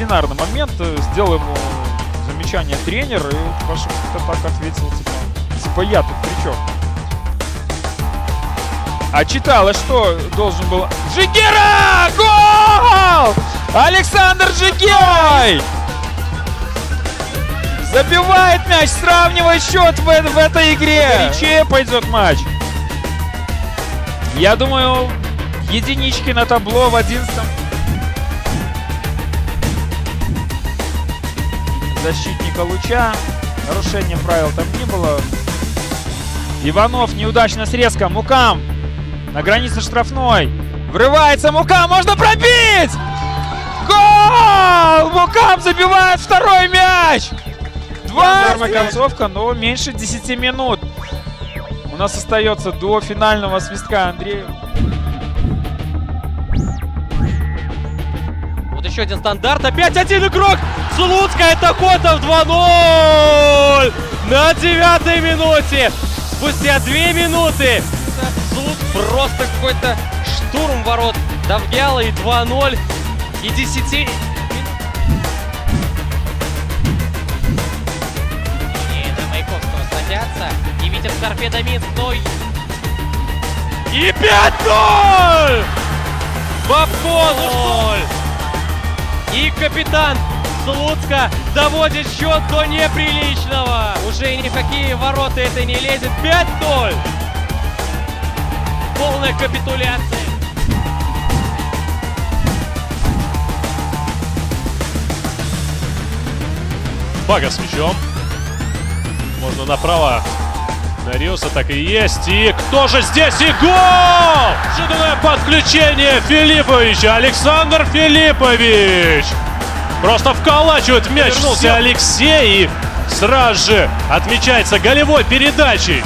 неординарный момент. Сделал ему замечание тренер, и Паша как-то так ответил, типа я тут при чем? А читалось, что должен был... Джигера! Гол! Александр Джигей! Забивает мяч, сравнивает счет в этой игре. Горячее пойдет матч. Я думаю, единички на табло в 11-м. Защитника Луча. Нарушения правил там не было. Иванов неудачная срезка. Мукам на границе штрафной. Врывается Мукам. Можно пробить! Гол! Мукам забивает второй мяч. Нормальная концовка, но меньше 10 минут. У нас остается до финального свистка Андрею. Вот еще один стандарт. Опять один игрок. Слуцкая, это Котов 2-0 на 9-й минуте. Спустя 2 минуты. Слуцк просто какой-то штурм ворот Довгяла, и 2-0. И 10... И Витя с торпедо Минск, но... И 5-0! Бабко, ну что? И капитан Слуцка доводит счет до неприличного. Уже и ни в какие ворота это не лезет. 5-0! Полная капитуляция. Бага с мячом. Можно направо. Нариуса так и есть. И кто же здесь? И гол! Неожиданное подключение Филипповича. Александр Филиппович. Просто вколачивает мяч. Вернулся Алексей и сразу же отмечается голевой передачей.